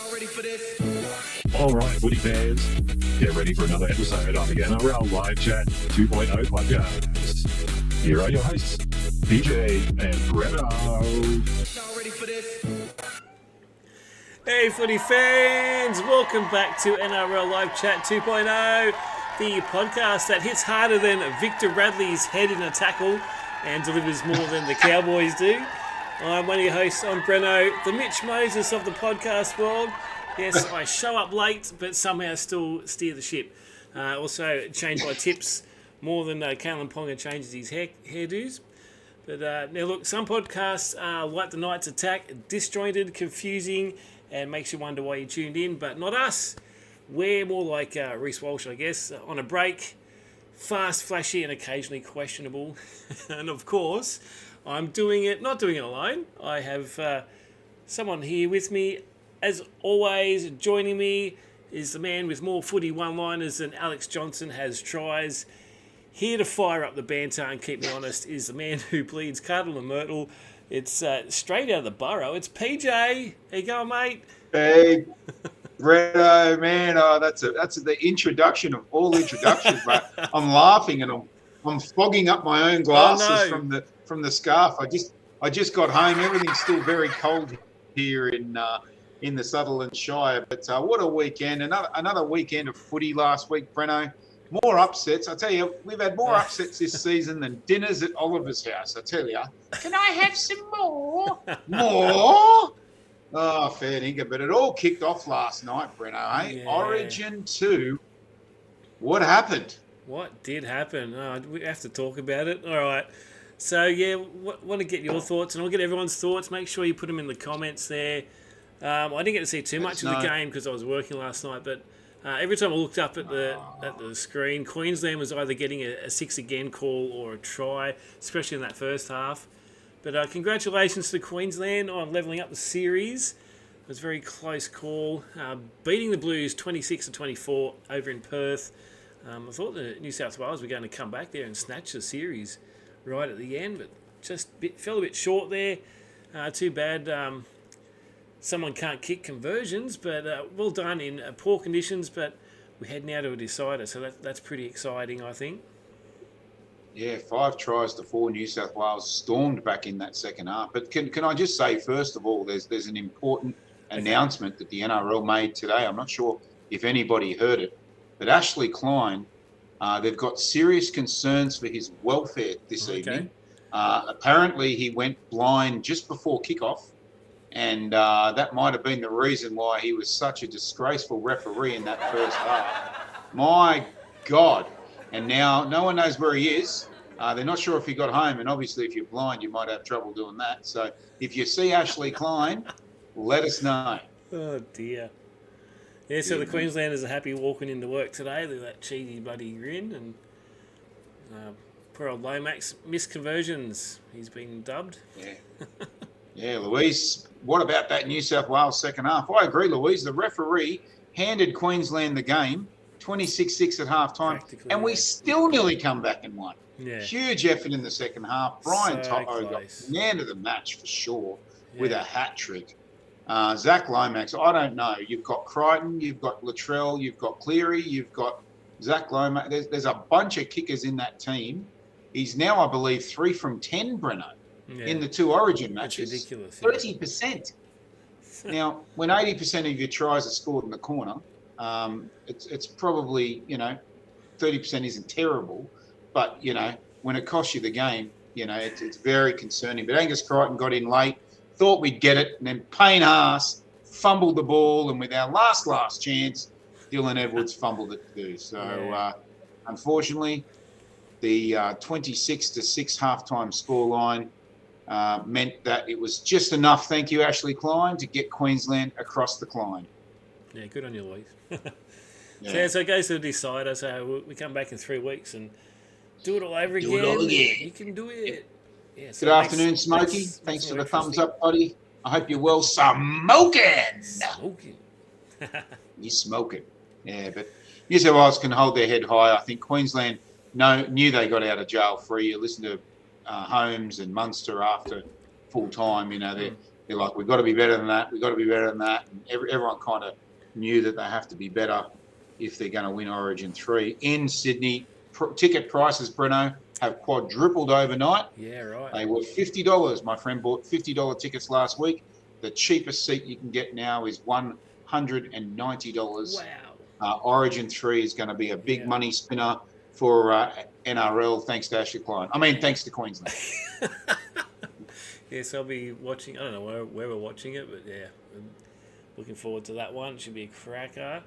Y'all ready for this? All right, footy fans, get ready for another episode of the NRL Live Chat 2.0 podcast. Here are your hosts, PJ and Breno. Y'all ready for this? Hey footy fans, welcome back to NRL Live Chat 2.0, the podcast that hits harder than Victor Radley's head in a tackle and delivers more than the Cowboys do. I'm one of your hosts, I'm Breno, the Mitch Moses of the podcast world. Yes, I show up late, but somehow still steer the ship. Also, change my tips more than Kalen Ponga changes his hairdos. But now look, some podcasts are like the Knights Attack, disjointed, confusing, and makes you wonder why you tuned in, but not us. We're more like Reece Walsh, I guess, on a break, fast, flashy, and occasionally questionable. And of course, I'm not doing it alone. I have someone here with me. As always, joining me is the man with more footy one-liners than Alex Johnson has tries. Here to fire up the banter and keep me honest is the man who bleeds Cardinal and Myrtle. It's straight out of the burrow. It's PJ. How you going, mate? Hey, Breno, man. Oh, that's the introduction of all introductions, mate. I'm laughing and I'm fogging up my own glasses from the scarf. I just got home. Everything's still very cold here in the Sutherland Shire. But what a weekend! Another weekend of footy last week, Breno. More upsets. I tell you, we've had more upsets this season than dinners at Oliver's house. I tell you. Can I have some more? More? Oh, fair dinkum. But it all kicked off last night, Breno, eh? Yeah. Origin 2. What happened? What did happen? We have to talk about it. All right. So, yeah, want to get your thoughts, and I'll get everyone's thoughts. Make sure you put them in the comments there. I didn't get to see too much of the game because I was working last night, but every time I looked up at the screen, Queensland was either getting a six again call or a try, especially in that first half. But congratulations to Queensland on levelling up the series. It was a very close call, beating the Blues 26-24 over in Perth. I thought the New South Wales were going to come back there and snatch the series right at the end, but just fell a bit short there. Too bad someone can't kick conversions, but well done in poor conditions, but we head now to a decider, so that's pretty exciting, I think. Yeah, 5 tries to 4. New South Wales stormed back in that second half. But can I just say, first of all, there's an important announcement that the NRL made today. I'm not sure if anybody heard it, but Ashley Klein, they've got serious concerns for his welfare this evening. Apparently, he went blind just before kickoff, and that might have been the reason why he was such a disgraceful referee in that first half. My God. And now no one knows where he is. They're not sure if he got home. And obviously, if you're blind, you might have trouble doing that. So if you see Ashley Klein, let us know. Oh, dear. Yeah, so the Queenslanders are happy walking into work today. They're that cheesy bloody grin. And poor old Lomax missed conversions. He's been dubbed. Yeah, Louise, what about that New South Wales second half? I agree, Louise. The referee handed Queensland the game. 26-6 at halftime, and we still nearly come back and won. Yeah. Huge effort in the second half. Brian So Toto got close. man of the match for sure with a hat trick. Zach Lomax, I don't know. You've got Crichton, you've got Latrell, you've got Cleary, you've got Zach Lomax. There's a bunch of kickers in that team. He's now, I believe, 3 from 10, Breno, in the 2 Origin matches. It's ridiculous. 30%. Now, when 80% of your tries are scored in the corner, it's probably, 30% isn't terrible, but, when it costs you the game, it's very concerning. But Angus Crichton got in late, thought we'd get it, and then Payne Haas fumbled the ball, and with our last chance, Dylan Edwards fumbled it too. So, unfortunately, the 26-6 halftime scoreline meant that it was just enough, thank you, Ashley Klein, to get Queensland across the Klein. Yeah, good on you, Louise. So it goes to the decider. So we come back in 3 weeks and do it all over again. Do it all again. You can do it. Yeah, so Good afternoon, Smokey. Thanks for the thumbs up, buddy. I hope you're well. Smoking. You're smoking. Yeah, but New South Wales can hold their head high. I think Queensland knew they got out of jail free. You listen to Holmes and Munster after full time. they're like, we've got to be better than that. We've got to be better than that. And everyone kind of knew that they have to be better if they're going to win Origin 3. In Sydney, ticket prices, Bruno, have quadrupled overnight. Yeah, right. They were $50. My friend bought $50 tickets last week. The cheapest seat you can get now is $190. Wow. Origin 3 is going to be a big money spinner for NRL, thanks to Ashley Klein. Thanks to Queensland. Yes, I'll be watching. I don't know where we're watching it, but yeah, I'm looking forward to that one. It should be a cracker.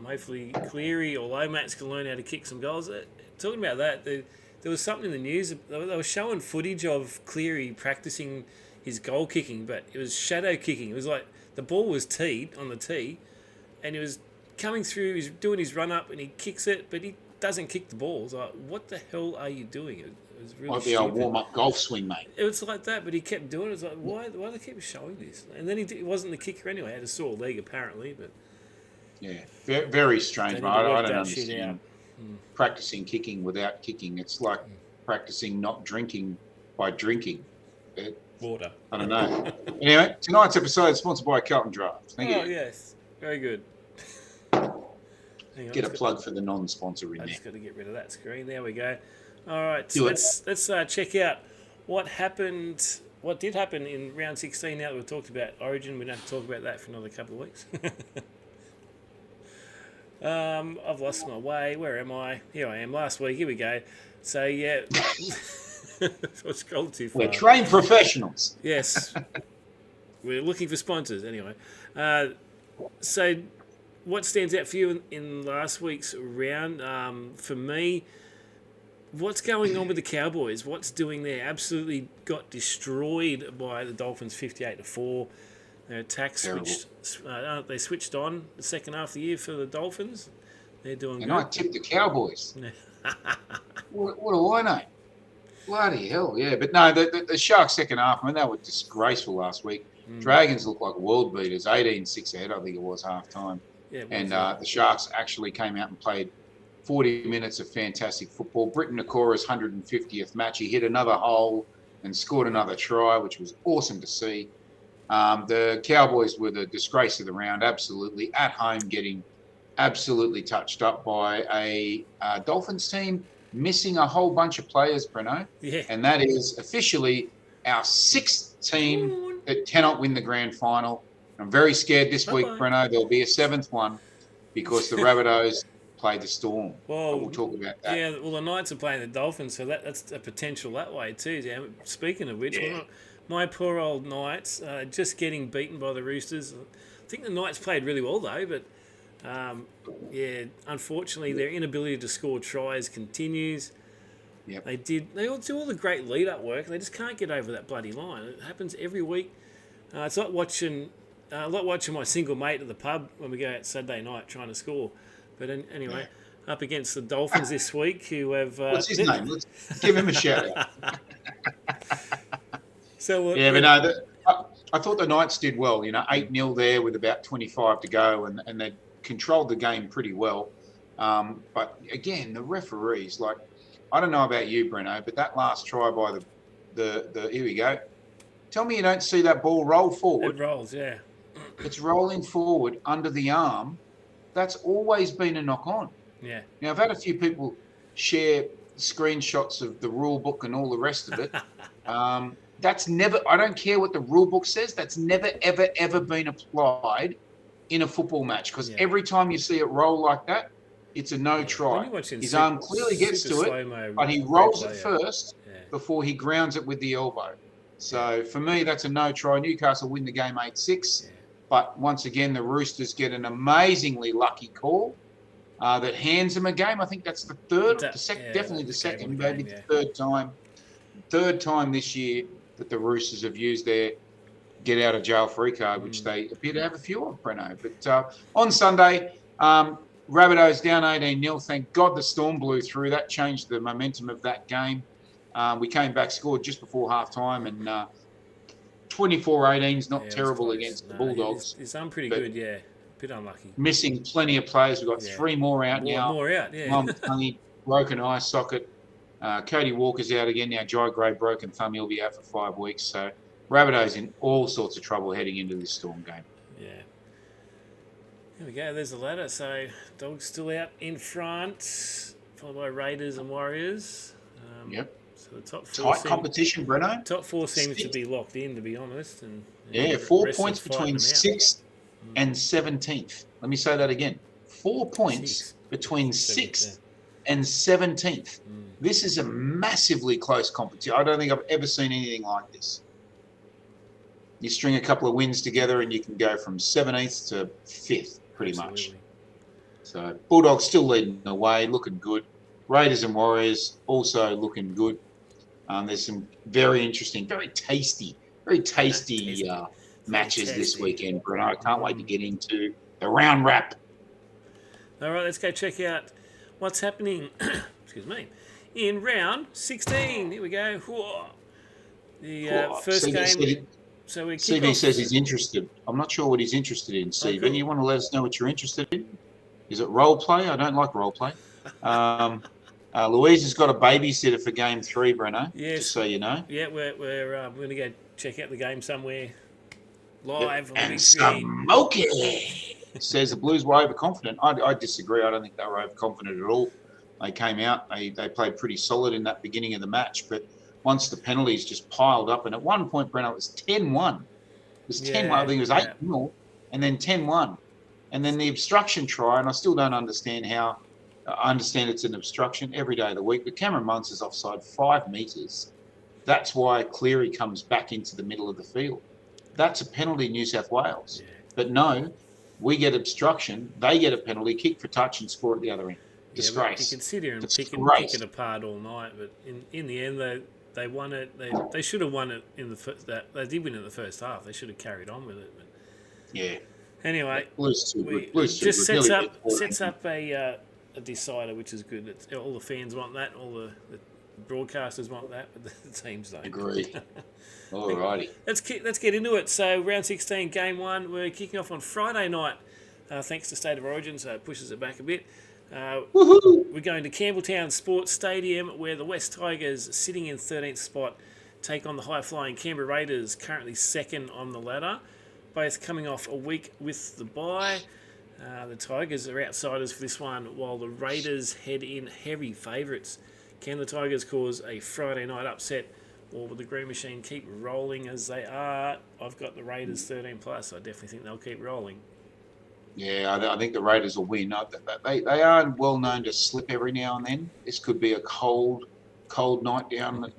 Hopefully Cleary or Lomax can learn how to kick some goals. Talking about that, there was something in the news. They were showing footage of Cleary practicing his goal kicking, but it was shadow kicking. It was like the ball was teed on the tee, and he was coming through, he's doing his run up, and he kicks it, but he doesn't kick the ball. It's like, what the hell are you doing? It was really like the old warm-up golf swing, mate. It was like that, but he kept doing it. It's like, why do they keep showing this? And then he wasn't the kicker anyway. He had a sore leg, apparently, but... Yeah, very strange, mate. I don't understand Hmm. practicing kicking without kicking. It's like practicing not drinking by drinking. Water. I don't know. Anyway, tonight's episode is sponsored by Carlton Draft. Thank you. Oh, yes. Very good. Get a plug for the non-sponsor in I there. just got to get rid of that screen. There we go. All right, Do so let's check out what happened. What did happen in round 16? Now that we've talked about Origin, we don't have to talk about that for another couple of weeks. I've lost my way. Where am I? Here I am. Last week. Here we go. So yeah, I scrolled too far. We're trained professionals. Yes, we're looking for sponsors anyway. So, what stands out for you in last week's round? For me, what's going on with the Cowboys? What's doing there? Absolutely got destroyed by the Dolphins, 58-4. Their attack switched. They switched on the second half of the year for the Dolphins. They're doing And good. I tipped the Cowboys. What do I know? Bloody hell, yeah. But no, the Sharks second half, they were disgraceful last week. Dragons looked like world beaters, 18-6 ahead, I think it was half-time. Yeah, And the Sharks actually came out and played 40 minutes of fantastic football. Britton Nakora's 150th match, he hit another hole and scored another try, which was awesome to see. The Cowboys were the disgrace of the round, absolutely, at home getting absolutely touched up by a Dolphins team missing a whole bunch of players, Breno. Yeah. And that is officially our sixth team that cannot win the grand final. I'm very scared this week, Breno. There'll be a seventh one because the Rabbitohs played the Storm. Well, we'll talk about that. Yeah, well, the Knights are playing the Dolphins, so that's a potential that way too. Yeah. Speaking of which, my poor old Knights just getting beaten by the Roosters. I think the Knights played really well though, but unfortunately their inability to score tries continues. Yep. They all do all the great lead-up work. They just can't get over that bloody line. It happens every week. It's like watching my single mate at the pub when we go out Saturday night trying to score. But anyway, up against the Dolphins this week, who have... What's his name? Let's give him a shout-out. I thought the Knights did well. 8-0 there with about 25 to go, and they controlled the game pretty well. But again, the referees, I don't know about you, Breno, but that last try by the here we go. Tell me you don't see that ball roll forward. It rolls, yeah. It's rolling forward under the arm. That's always been a knock on. Yeah. Now, I've had a few people share screenshots of the rule book and all the rest of it. That's never, I don't care what the rule book says, that's never, ever, ever been applied in a football match because every time you see it roll like that, it's a no try. His arm clearly gets to it, but he rolls it first before he grounds it with the elbow. So for me, that's a no try. Newcastle win the game 8-6. Yeah. But once again, the Roosters get an amazingly lucky call that hands them a game. I think that's the third, definitely the second, maybe the third time this year that the Roosters have used their get out of jail free card, which they appear to have a few of, Breno. But on Sunday, Rabbitohs down 18-0. Thank God the Storm blew through. That changed the momentum of that game. We came back, scored just before half-time, and 24-18 is not terrible against the Bulldogs. It's done pretty good, A bit unlucky. Missing plenty of players. We've got three more out now. More out, yeah. One with tummy, broken eye socket. Cody Walker's out again now. Jai Gray broken thumb. He'll be out for 5 weeks. So Rabbitohs in all sorts of trouble heading into this Storm game. Yeah. Here we go. There's the ladder. So Dogs still out in front, followed by Raiders and Warriors. Yep. So the top four. Tight competition, Breno. Top four seems to be locked in, to be honest. And yeah, the 4 rest points are fighting between them out. 6th and 17th. Let me say that again. 4 points Six. between Seventh, 6th and 17th. This is a massively close competition. I don't think I've ever seen anything like this. You string a couple of wins together and you can go from 17th to 5th, pretty much. So Bulldogs still leading the way, looking good. Raiders and Warriors also looking good. There's some very interesting, very tasty matches this weekend, Bruno. I can't wait to get into the round wrap. All right, let's go check out what's happening. Excuse me. In round 16. Here we go. Whoa. The first game. So we CV says he's interested. I'm not sure what he's interested in, CV. Oh, cool. You want to let us know what you're interested in? Is it role play? I don't like role play. Louise has got a babysitter for game 3, Breno. Yes. Just so you know. Yeah, we're going to go check out the game somewhere live on the and big screen. Smoky says the Blues were overconfident. I disagree. I don't think they were overconfident at all. They came out. They played pretty solid in that beginning of the match, but once the penalties just piled up, and at one point, Breno, it was 10-1. It was 10-1. I think it was 8-0, and then 10-1. And then the obstruction try, and I still don't understand how. I understand it's an obstruction every day of the week, but Cameron Munster's offside 5 metres. That's why Cleary comes back into the middle of the field. That's a penalty in New South Wales. Yeah. But no, we get obstruction. They get a penalty, kick for touch, and score at the other end. Disgrace. You can sit here and pick it apart all night, but in the end, they won it. They should have won it in the first. They did win it in the first half. They should have carried on with it. But yeah. Anyway, Blues too good. Blues just too good. sets up a decider, which is good. All the fans want that. All the broadcasters want that, but the teams don't. Agreed. Alrighty. Let's get into it. So round 16, game 1. We're kicking off on Friday night, thanks to State of Origin, so it pushes it back a bit. We're going to Campbelltown Sports Stadium, where the West Tigers, sitting in 13th spot, take on the high-flying Canberra Raiders, currently second on the ladder, both coming off a week with the bye. The Tigers are outsiders for this one, while the Raiders head in heavy favourites. Can the Tigers cause a Friday night upset, or will the Green Machine keep rolling as they are? I've got the Raiders 13+. I definitely think they'll keep rolling. Yeah, I think the Raiders will win. They are well known to slip every now and then. This could be a cold night down at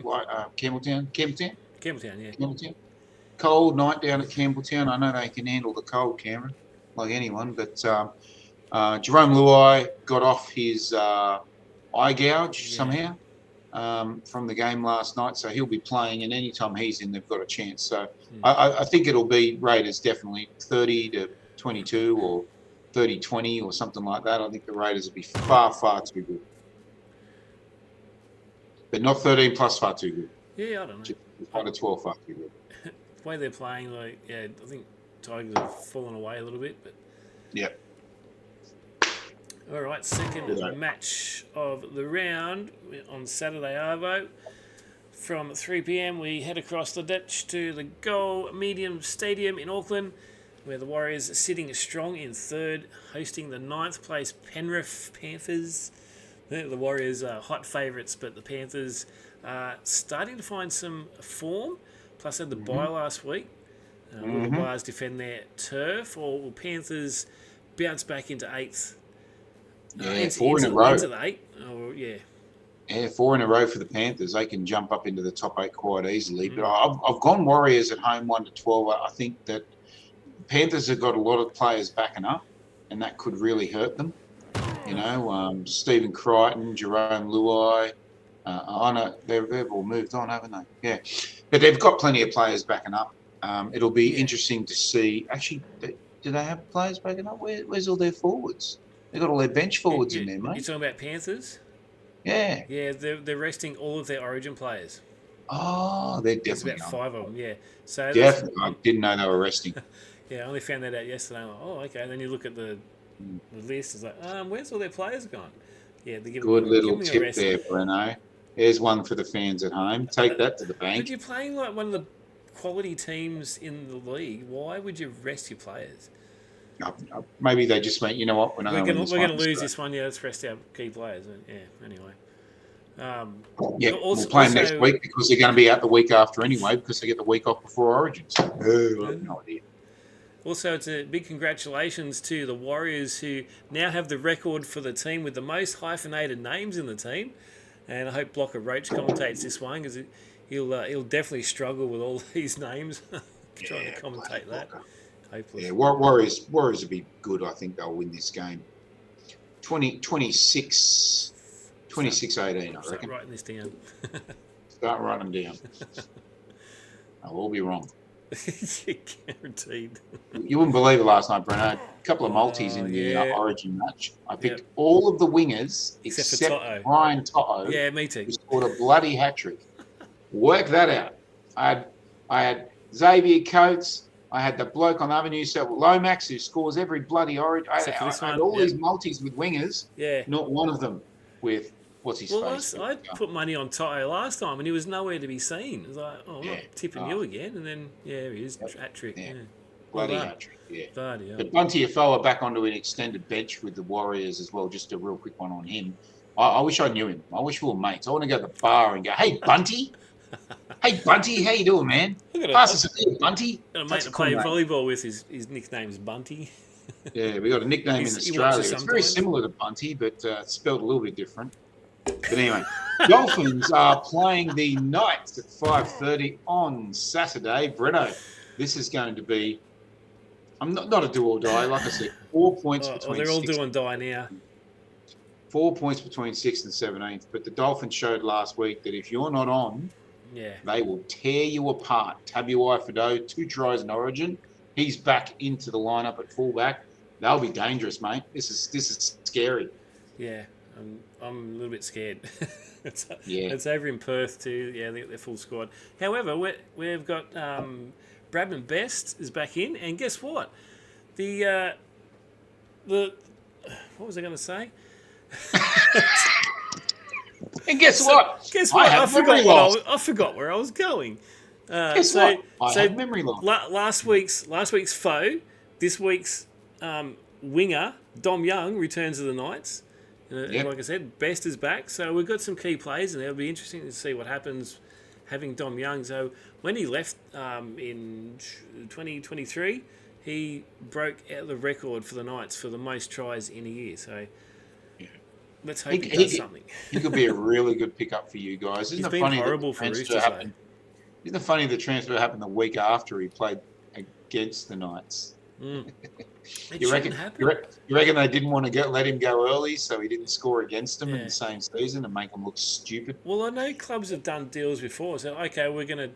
Campbelltown. Campbelltown, yeah. Campbelltown. Cold night down at Campbelltown. I know they can handle the cold, Cameron, like anyone. But Jerome Luai got off his eye gouge somehow from the game last night, so he'll be playing. And anytime he's in, they've got a chance. So I think it'll be Raiders definitely 30-22 or 30-20 or something like that. I think the Raiders will be far too good. But not 13+, far too good. Yeah, I don't know. Just 12, far too good. The way they're playing, I think Tigers have fallen away a little bit. But yep. All right, second match of the round on Saturday Arvo. From 3 p.m, we head across the ditch to the Gold Medium Stadium in Auckland, where the Warriors are sitting strong in third, hosting the 9th place Penrith Panthers. The Warriors are hot favourites, but the Panthers are starting to find some form. Plus had the bye last week. Will the Wires defend their turf, or will Panthers bounce back into 8th? Yeah, 4 in a row. Into the 8. Oh, yeah. Yeah, 4 in a row for the Panthers. They can jump up into the top 8 quite easily. But I've gone Warriors at home 1-12. I think that Panthers have got a lot of players backing up, and that could really hurt them. You know, Stephen Crichton, Jerome Luai. I know they've all moved on, haven't they? Yeah. But they've got plenty of players backing up. It'll be interesting to see. Actually, do they have players backing up? Where's all their forwards? They've got all their bench forwards in there, mate. You're talking about Panthers? Yeah. Yeah, they're resting all of their Origin players. Oh, they're definitely There's about 5 of them, yeah. So definitely. I didn't know they were resting. Yeah, I only found that out yesterday. I'm like, oh, okay. And then you look at the list, it's like, where's all their players gone? Yeah, they're giving Good little tip there, Bruno. There's one for the fans at home. Take that to the bank. But you're playing like one of the quality teams in the league, why would you rest your players? Maybe they just went, you know what, we're not going to win this We're one. going to lose this one. Yeah, let's rest our key players. Yeah. Anyway. Yeah, we'll play them next week because they're going to be out the week after anyway because they get the week off before Origin. So, I have no idea. Also, it's a big congratulations to the Warriors who now have the record for the team with the most hyphenated names in the team. And I hope Blocker Roach commentates this one because he'll definitely struggle with all these names trying to commentate that. Hopefully. Yeah, Warriors will be good. I think they'll win this game. 26-18, I reckon. Start writing this down. Start writing them down. I'll all be wrong. Guaranteed. You wouldn't believe it last night, Breno. A couple of multis in the Origin match. I picked all of the wingers except Brian Toto. Yeah, me too. Who scored a bloody hat trick. Work that out. I had Xavier Coates. I had the bloke on Avenue Lomax who scores every bloody Origin. I had all these multis with wingers. Yeah. Not one of them with what's his face. I put money on Toto last time and he was nowhere to be seen. It was like, I'm not tipping you again. And then, he is hat trick. Yeah. Bloody hat trick, yeah. Bloody, but Bunty Afoa back onto an extended bench with the Warriors as well. Just a real quick one on him. I wish I knew him. I wish we were mates. I want to go to the bar and go, hey, Bunty. Hey, Bunty, how you doing, man? Pass us a beer, Bunty. Got a mate to play volleyball with. His nickname is Bunty. Yeah, we got a nickname in Australia. It's very similar to Bunty, but spelled a little bit different. But anyway, Dolphins are playing the Knights at 5:30 on Saturday. Breno, this is going to be not a do or die. Like I said, 4 points between. They're all do and die now. 4 points between 6th and 17th. But the Dolphins showed last week that if you're not on, they will tear you apart. Tabuai Fido, 2 tries in Origin. He's back into the lineup at fullback. They'll be dangerous, mate. This is scary. Yeah, I'm a little bit scared. It's over in Perth too. Yeah, they're full squad. However, we've got Bradman Best is back in, and guess what? The what was I going to say? And guess what? I forgot where I was going. Guess what? I have memory loss. Last week's foe, this week's winger, Dom Young, returns to the Knights. Like I said, Best is back. So we've got some key players, and it'll be interesting to see what happens having Dom Young. So when he left in 2023, he broke out the record for the Knights for the most tries in a year. So let's hope he does something. He could be a really good pickup for you guys. He's been horrible for Roosters. Isn't it funny the transfer happened the week after he played against the Knights? You reckon they didn't want to let him go early so he didn't score against them in the same season and make them look stupid? Well, I know clubs have done deals before. So, okay, we're going to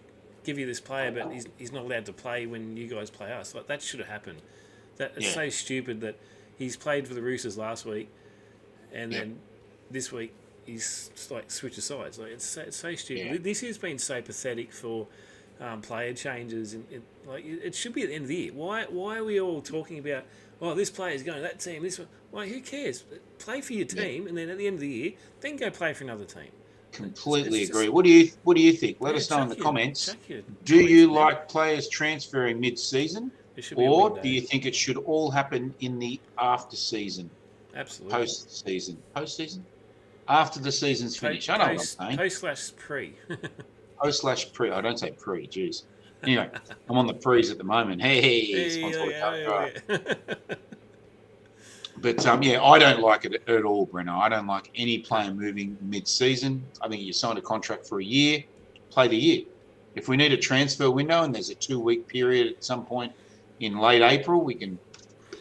give you this player, but he's not allowed to play when you guys play us. Like, that should have happened. It's so stupid that he's played for the Roosters last week and then this week he's like switches sides. Like, it's so stupid. Yeah. This has been so pathetic for player changes. It should be at the end of the year. Why are we all talking about, this player's going to that team, this one? Why, who cares? Play for your team, and then at the end of the year, then go play for another team. Completely agree. What do you think? Let us know in the comments. Do you like players transferring mid-season, or do you think it should all happen in the after season? Absolutely. Post-season? After the season's finished. I know what I'm saying. Post/pre. Post/pre. I don't say pre. Jeez. Anyway, I'm on the pre's at the moment. But I don't like it at all, Breno. I don't like any player moving mid-season. I think you signed a contract for a year, play the year. If we need a transfer window and there's a 2-week period at some point in late April, we can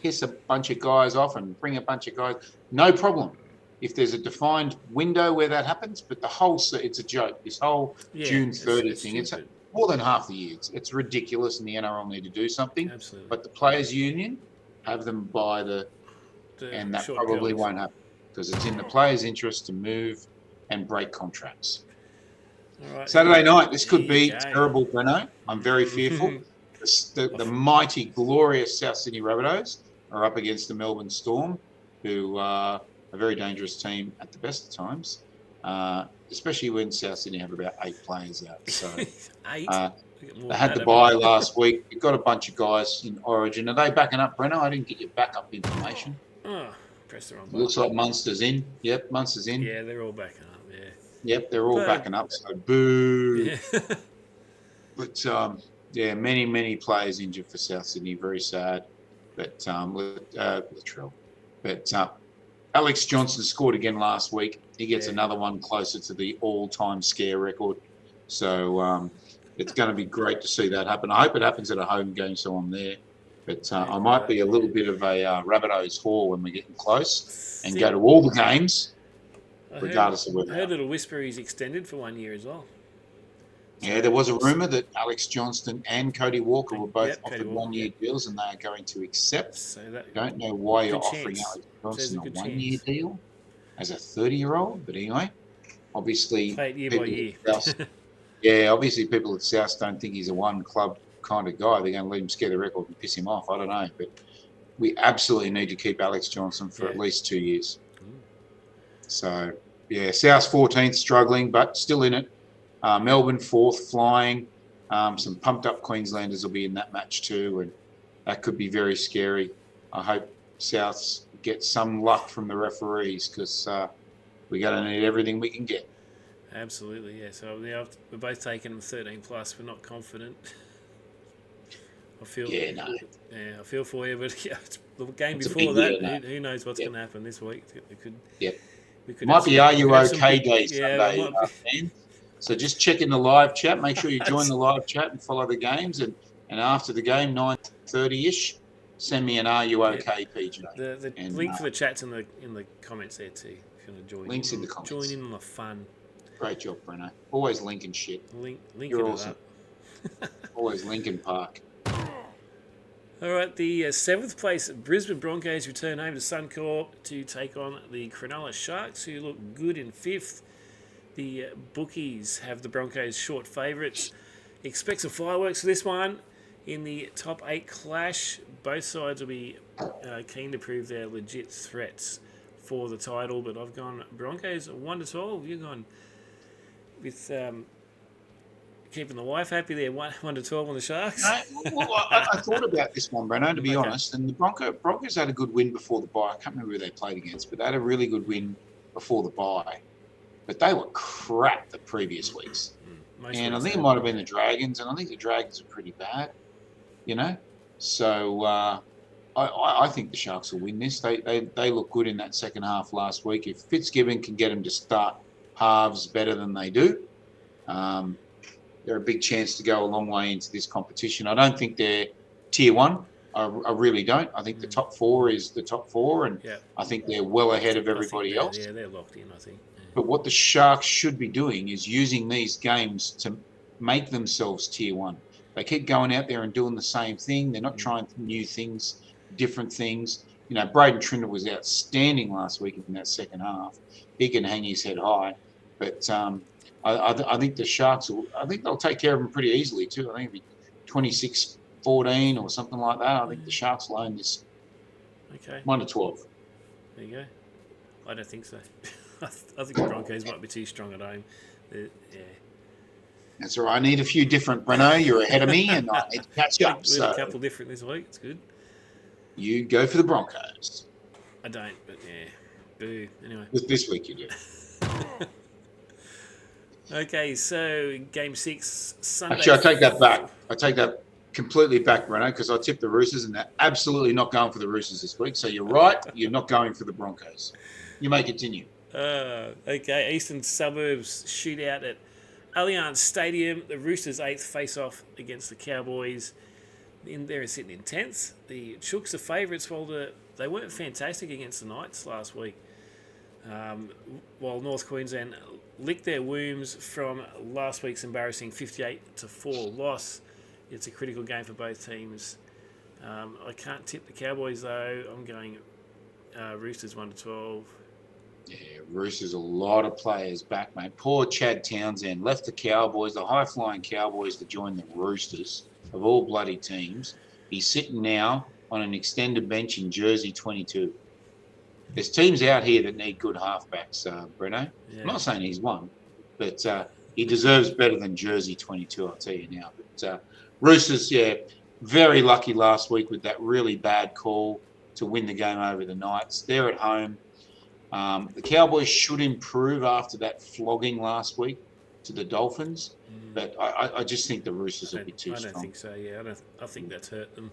piss a bunch of guys off and bring a bunch of guys. No problem. If there's a defined window where that happens, but it's a joke. This whole June 30 thing, it's more than half the year. It's ridiculous, and the NRL need to do something. Absolutely. But the Players' Union have them by and that probably won't happen because it's in the players' interest to move and break contracts. All right. Saturday night, this could be terrible, Breno. I'm very fearful. The mighty, glorious South Sydney Rabbitohs are up against the Melbourne Storm, who are a very dangerous team at the best of times, especially when South Sydney have about 8 players out. So 8? They had the bye last week. You've got a bunch of guys in Origin. Are they backing up, Brenno? I didn't get your backup information. Oh, press the wrong button. Looks like Munster's in. Yep, Munster's in. Yeah, they're all backing up, yeah. Yep, they're all backing up, so boo. Yeah. But, many players injured for South Sydney. Very sad. But, Latrell. But Alex Johnson scored again last week. He gets another one closer to the all-time scare record. So it's going to be great to see that happen. I hope it happens at a home game, so I'm there. But I might be a little bit of a Rabbitohs whore when we're getting close and go to all the games, regardless of whether. I heard a little whisper he's extended for 1 year as well. Yeah, there was a rumour that Alex Johnston and Cody Walker were both offered 1 year deals, and they are going to accept. So that, don't know why you're offering Alex Johnston a 1 year deal as a 30-year-old, but anyway, obviously, play it year by year. Obviously, people at South don't think he's a one-club kind of guy. They're going to let him scare the record and piss him off. I don't know, but we absolutely need to keep Alex Johnson for at least 2 years. So, South's 14th, struggling, but still in it. Melbourne 4th, flying. Some pumped-up Queenslanders will be in that match too, and that could be very scary. I hope Souths get some luck from the referees because we're going to need everything we can get. Absolutely, yeah. So we're both taking 13 plus. We're not confident. I feel. I feel for you, but the game before that, who knows what's going to happen this week? We could. Might be Are You OK Day Sunday, man. So just check in the live chat. Make sure you join the live chat and follow the games. And after the game, 9:30ish, send me an Are You OK, PJ. The link for the chat's in the comments there too. If you want to join. Links in the comments. Join in on the fun. Great job, Brenno. Always linking shit. You're awesome. Always Lincoln Park. All right, the 7th place Brisbane Broncos return home to Suncorp to take on the Cronulla Sharks, who look good in 5th. The bookies have the Broncos short favourites. Expect some fireworks for this one. In the top 8 clash, both sides will be keen to prove their legit threats for the title, but I've gone Broncos 1-12. You've gone with keeping the wife happy there, 1-12 on the Sharks. I thought about this one, Breno, to be honest. And the Broncos had a good win before the bye. I can't remember who they played against, but they had a really good win before the bye. But they were crap the previous weeks. And I think it might have been the Dragons, and I think the Dragons are pretty bad, So I think the Sharks will win this. They look good in that second half last week. If Fitzgibbon can get them to start halves better than they do, they're a big chance to go a long way into this competition. I don't think they're tier 1. I really don't. I think the top 4 is the top 4, and I think they're well ahead of everybody else. Yeah, they're locked in, I think. But what the Sharks should be doing is using these games to make themselves tier 1. They keep going out there and doing the same thing. They're not trying new things, different things. Braden Trinder was outstanding last week in that second half. He can hang his head high. But I think the Sharks they'll take care of them pretty easily too. I think it'll be 26-14 or something like that. I think the Sharks will own this. Okay. 1-12. There you go. I don't think so. I think the Broncos might be too strong at home. That's all right. I need a few different, Breno. You're ahead of me, and I need to catch up. We're a couple different this week. It's good. You go for the Broncos. I don't, but boo. Anyway. This week you do. Okay, so Game 6, Sunday. Actually, I take that back. I take that completely back, Breno, because I tipped the Roosters, and they're absolutely not going for the Roosters this week. So you're right. You're not going for the Broncos. You may continue. Okay, Eastern Suburbs shootout at Allianz Stadium. The Roosters' 8th face-off against the Cowboys. They're sitting in 10th. The Chooks are favourites, while they weren't fantastic against the Knights last week. While North Queensland licked their wounds from last week's embarrassing 58-4 loss. It's a critical game for both teams. I can't tip the Cowboys, though. I'm going Roosters 1-12. Yeah, Roosters, a lot of players back, mate. Poor Chad Townsend left the Cowboys, the high-flying Cowboys, to join the Roosters of all bloody teams. He's sitting now on an extended bench in Jersey 22. There's teams out here that need good halfbacks, Breno. Yeah. I'm not saying he's one, but he deserves better than Jersey 22, I'll tell you now. But But Roosters, very lucky last week with that really bad call to win the game over the Knights. They're at home. The Cowboys should improve after that flogging last week to the Dolphins, but I just think the Roosters will be too strong. I don't think so. Yeah, I think that's hurt them.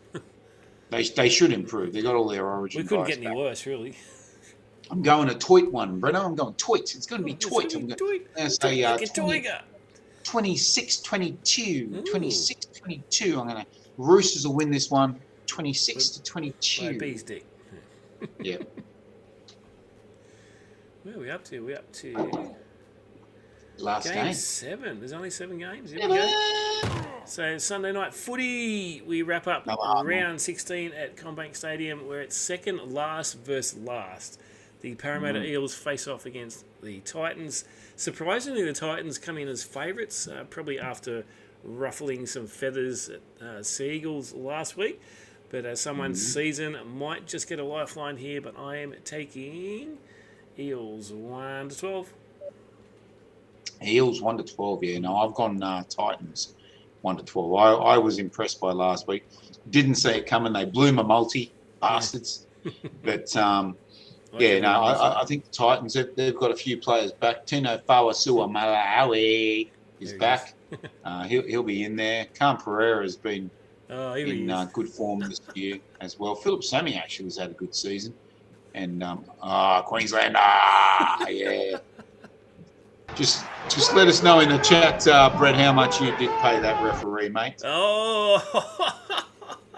They should improve. They got all their origin. We couldn't guys get any back. worse, really. I'm going a Toit one, Breno. I'm going Toit. It's going to be Toit. I'm going to say like a tiger. 26-22. 26-22. I'm going to Roosters will win this one 26-22. Like a bee's dick. Yeah. Where are we up to? We're up to Last game game. 7. There's only 7 games. Here we go. So Sunday night footy, we wrap up round 16 at CommBank Stadium, where it's second last versus last. The Parramatta Eels face off against the Titans. Surprisingly, the Titans come in as favourites, probably after ruffling some feathers at Sea Eagles last week. But someone's season might just get a lifeline here, but I am taking Eels 1-12. Eels 1-12. Yeah, no, I've gone Titans 1-12. I was impressed by last week. Didn't see it coming. They blew my multi, bastards. But I think the Titans they've got a few players back. Tino Fawasua Malawi is back. He'll be in there. Cam Pereira has been in good form this year as well. Philip Sammy actually has had a good season. And Queenslander, yeah. Just let us know in the chat, Brett, how much you did pay that referee, mate. Oh.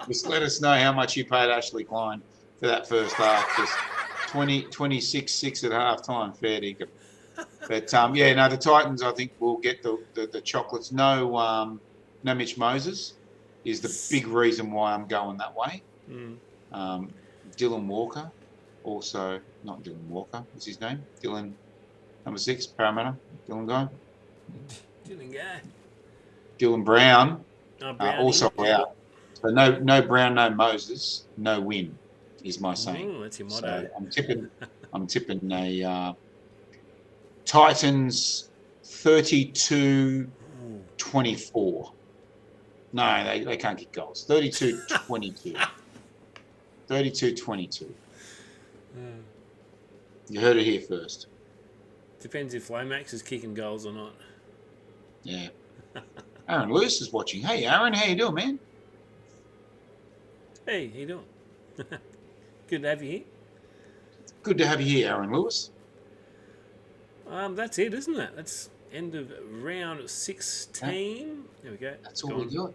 Just let us know how much you paid Ashley Klein for that first half. Just 26-6 at half time, fair dinkum. But the Titans I think will get the chocolates. No Mitch Moses is the big reason why I'm going that way. Dylan Walker, also not Dylan Walker, what's his name? Dylan number 6, Parramatta. Dylan guy. Dylan Brown, also out. So no Brown, no Moses, no win is my saying. That's your motto. So I'm tipping a Titans 32-24. No, they can't get goals. 32-22. 32-22. You heard it here first. Depends if Lomax is kicking goals or not. Yeah. Aaron Lewis is watching. Hey, Aaron, how you doing, man? Hey, how you doing? Good to have you here. Good to have you here, Aaron Lewis. That's it, isn't it? That's end of round 16. There we go. That's all we got.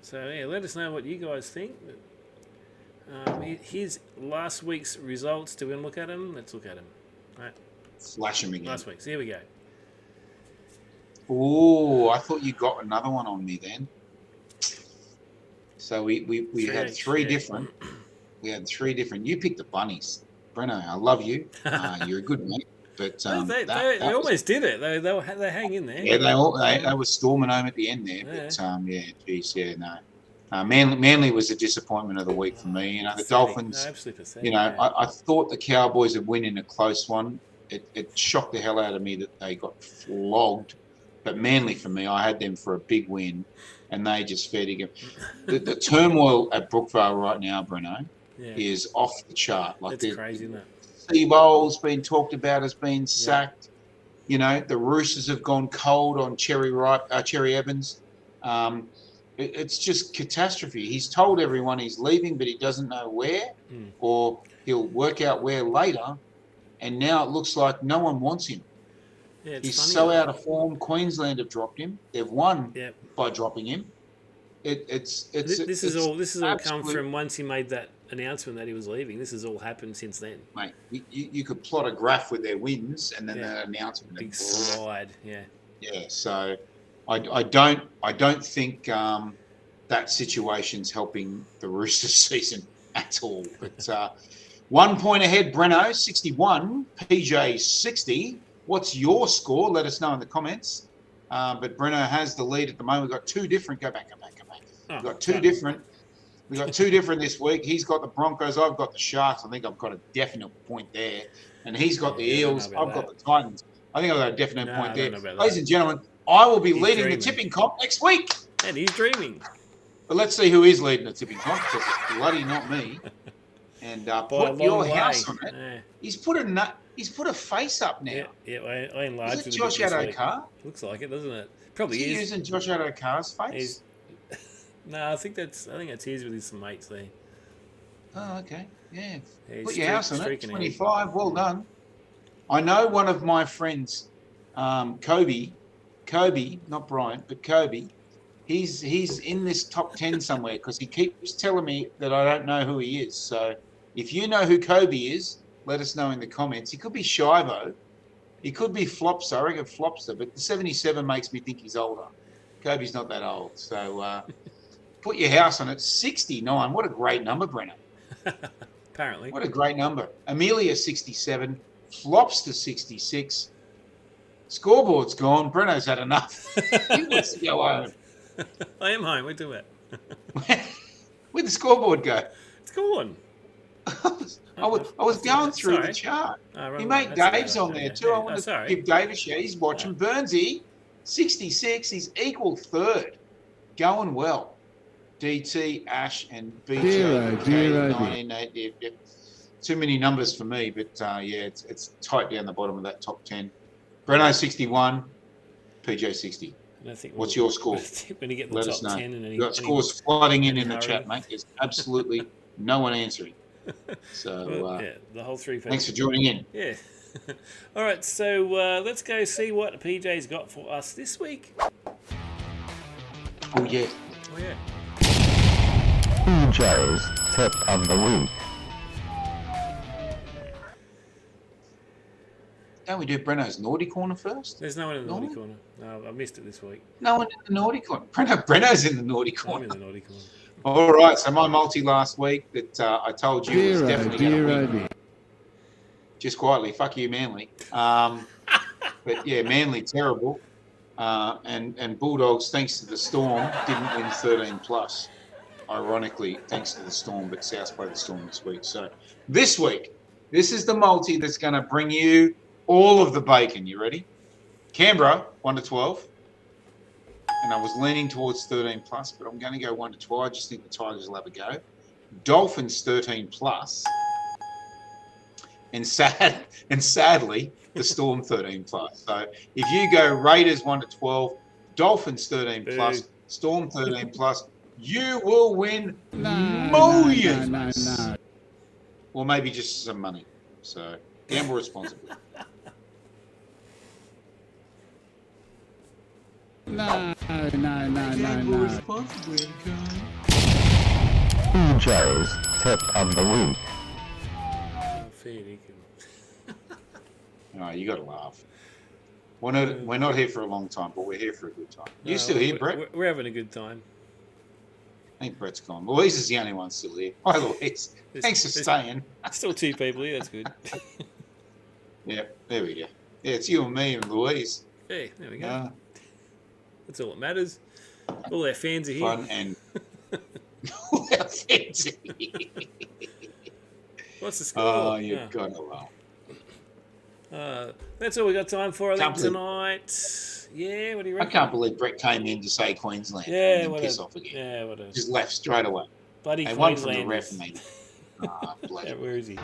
So, let us know what you guys think. Here's last week's results. Do we want to look at them? Let's look at them. All right. Flash them again. Last week's. Here we go. Oh, I thought you got another one on me then. So we had three different. We had 3 different. You picked the bunnies. Breno, I love you. You're a good mate. But they almost did it. They hang in there. Yeah, they were storming home at the end there. But no. Manly was the disappointment of the week for me. You know, the Dolphins. Absolutely pathetic. You know, I thought the Cowboys would win in a close one. It shocked the hell out of me that they got flogged. But Manly, for me, I had them for a big win, and they just fed again. The turmoil at Brookvale right now, Breno, is off the chart. Like it's crazy, isn't it? Seabold's been talked about as being sacked. You know, the Roosters have gone cold on Cherry Evans. It's just catastrophe. He's told everyone he's leaving, but he doesn't know where, or he'll work out where later. And now it looks like no one wants him. Yeah, he's so out of form. Queensland have dropped him. They've won by dropping him. This has all come from once he made that announcement that he was leaving. This has all happened since then. Mate, you could plot a graph with their wins and then that announcement. Big slide, Yeah, so I don't think that situation's helping the Roosters season at all. But 1 point ahead, Breno, 61, PJ 60. What's your score? Let us know in the comments. But Breno has the lead at the moment. We've got 2 different. Go back. We've got 2 different. We've got 2 different this week. He's got the Broncos. I've got the Sharks. I think I've got a definite point there. And he's got the Eels. I've got the Titans. I think I've got a definite point there. Ladies and gentlemen, I will be leading the tipping comp next week. And he's dreaming. But let's see who is leading the tipping contest. It's bloody not me. And put your house on it. Yeah. He's put a face up now. Yeah, I enlarged Is it it. Josh Addo-Carr? Looks like it, doesn't it? Probably Is he is. using Josh Addo-Carr's face? No, I think that's his with his mates there. Oh, okay. Yeah. Yeah, Put your house on it. 25. ahead. Well done. I know one of my friends, Kobe, not Bryant, but Kobe. He's in this top 10 somewhere because he keeps telling me that I don't know who he is. So if you know who Kobe is, let us know in the comments. He could be Shivo. He could be Flopster. I reckon Flopster, but the 77 makes me think he's older. Kobe's not that old. So put your house on it. 69. What a great number, Brenner. Apparently. What a great number. Amelia, 67. Flopster, 66. Scoreboard's gone. Breno's had enough. He wants to go home. I am home. Wait till that. Where'd the scoreboard go? It's gone. I was going through the chart. Your mate Dave's on there too. I want to give Dave a share. He's watching. Burnsy, 66. He's equal third. Going well. DT, Ash, and BJ. Zero. Too many numbers for me, but it's tight down the bottom of that top 10. Breno, 61. PJ, 60. What's your score? When you get the Let top us know. 10 and You've got scores flooding in the hurry. chat, mate. There's absolutely no one answering. So, the whole three. Thanks for joining in. Yeah. All right, so let's go see what PJ's got for us this week. Oh, yeah. Oh, yeah. PJ's tip of the week. Don't we do Breno's naughty corner first? There's no one in the naughty corner. No, I missed it this week. No one in the naughty corner. Breno's in the naughty I'm corner. in the naughty corner. All right, so my multi last week that I told you was definitely going to win. Just quietly, fuck you, Manly. But yeah, Manly terrible. And Bulldogs, thanks to the Storm, didn't win 13 plus. Ironically, thanks to the Storm, but South play the Storm this week. So this week, this is the multi that's going to bring you all of the bacon. You ready? Canberra, 1 to 12. And I was leaning towards 13 plus, but I'm going to go 1 to 12. I just think the Tigers will have a go. Dolphins, 13 plus. And sadly, the Storm, 13 plus. So if you go Raiders 1 to 12, Dolphins 13 plus, Storm 13 plus, you will win millions. No. Or maybe just some money. So gamble responsibly. No. Gamble responsibly, PJ's tip of the week. Oh, you got to laugh. We're not here for a long time, but we're here for a good time. You still here, Brett? We're having a good time. I think Brett's gone. Louise is the only one still here. Hi, Louise. Thanks for staying. Still 2 people here. That's good. Yeah, there we go. Yeah, it's you and me and Louise. Yeah, there we go. That's all that matters. All our fans are here. Fun and all our fans are here. What's the score? Oh, you've got to laugh. That's all we got time for, I think, Can't believe- tonight. Yeah, what do you I reckon? can't believe Brett came in to say Queensland Yeah, and then whatever. piss off again. Yeah, whatever. Just left straight away. Bloody And one from the Queenslanders. ref, mate. Ah, bloody. Yeah, where is he?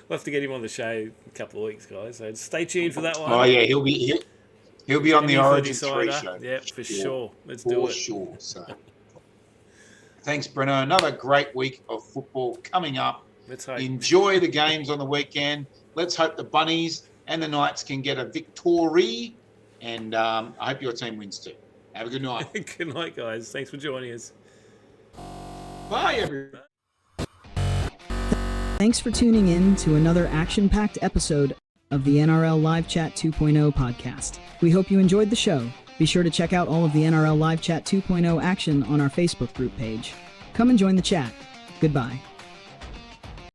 We'll have to get him on the show in a couple of weeks, guys. So stay tuned for that one. Oh yeah, he'll be on the Enemy Origin 30 3 cider. show. Yeah, for sure. Let's do For it. sure. So, thanks, Breno. Another great week of football coming up. Let's hope. Enjoy the games on the weekend. Let's hope the Bunnies and the Knights can get a victory. And I hope your team wins too. Have a good night. Good night, guys. Thanks for joining us. Bye, everyone. Thanks for tuning in to another action-packed episode of the NRL Live Chat 2.0 podcast. We hope you enjoyed the show. Be sure to check out all of the NRL Live Chat 2.0 action on our Facebook group page. Come and join the chat. Goodbye.